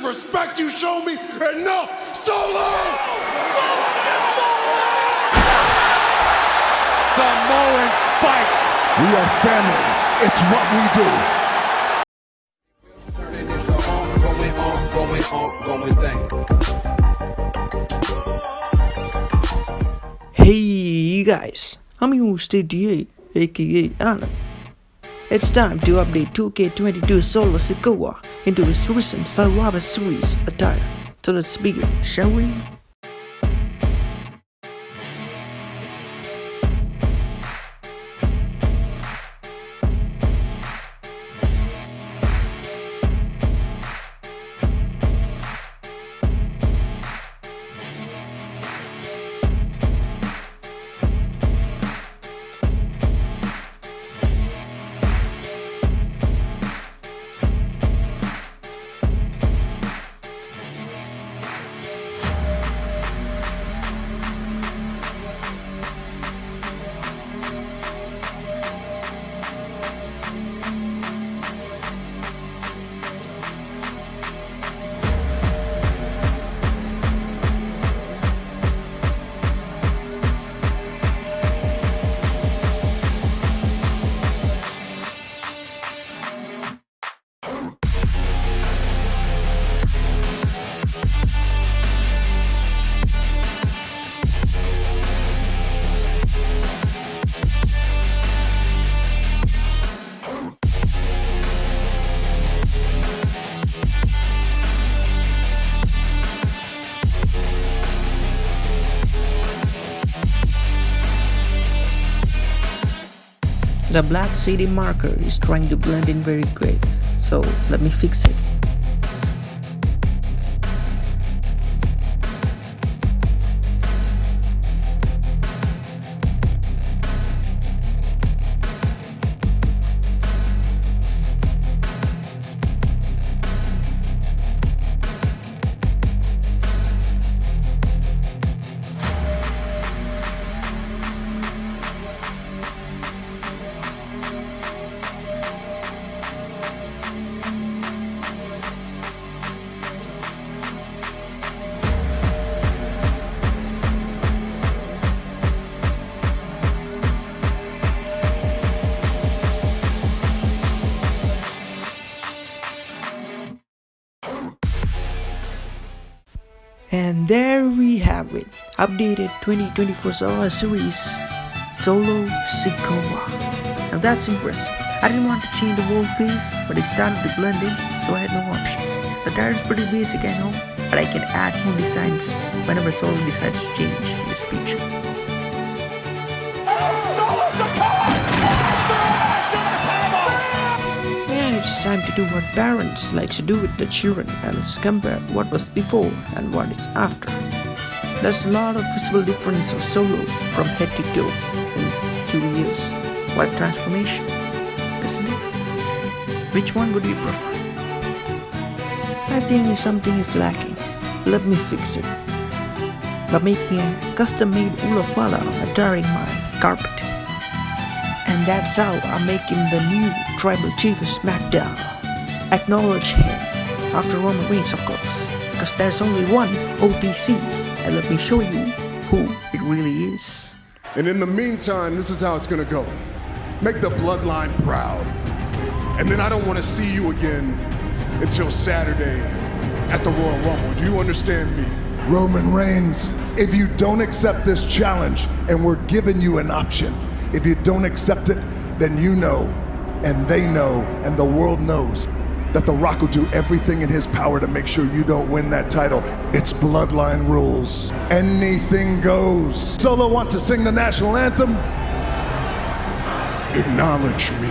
respect you show me, and no, Solo! Samoan Spike. We are family. It's what we do. Turning this going thing. Hey guys, I'm your DA, aka Alan. It's time to update 2K22 Solo Sikoa into his recent Survivor Series attire. So let's begin, shall we? The black CD marker is trying to blend in very quick, so let me fix it. And there we have it, updated 2024 Survivor Series Solo Sikoa. Now that's impressive. I didn't want to change the whole face, but it started to blend in, so I had no option. The tire is pretty basic, I know, but I can add more designs whenever Solo decides to change this feature. Solo Sikoa! And it's time to do what parents like to do with the children, and let's compare what was before and what is after. There's a lot of visible difference of Solo from head to toe in 2 years. What a transformation, isn't it? Which one would you prefer? I think something is lacking. Let me fix it by making a custom-made Ulafala attiring my carpet. And that's how I'm making the new tribal chief of SmackDown. Acknowledge him after Roman Reigns, of course, because there's only one OTC, and let me show you who it really is. And in the meantime, this is how it's gonna go. Make the Bloodline proud. And then I don't wanna see you again until Saturday at the Royal Rumble. Do you understand me? Roman Reigns, if you don't accept this challenge, and we're giving you an option, if you don't accept it, then you know, and they know, and the world knows that The Rock will do everything in his power to make sure you don't win that title. It's Bloodline rules. Anything goes. Solo want to sing the national anthem? Acknowledge me.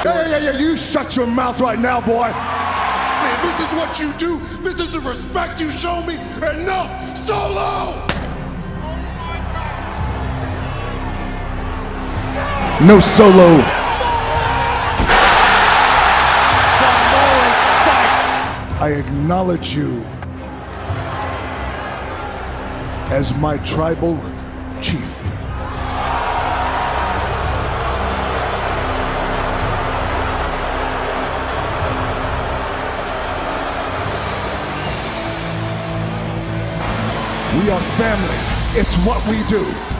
Yeah, you shut your mouth right now, boy. Man, this is what you do. This is the respect you show me, and no, Solo! No Solo. Samoan Spike. I acknowledge you as my tribal chief. We are family. It's what we do.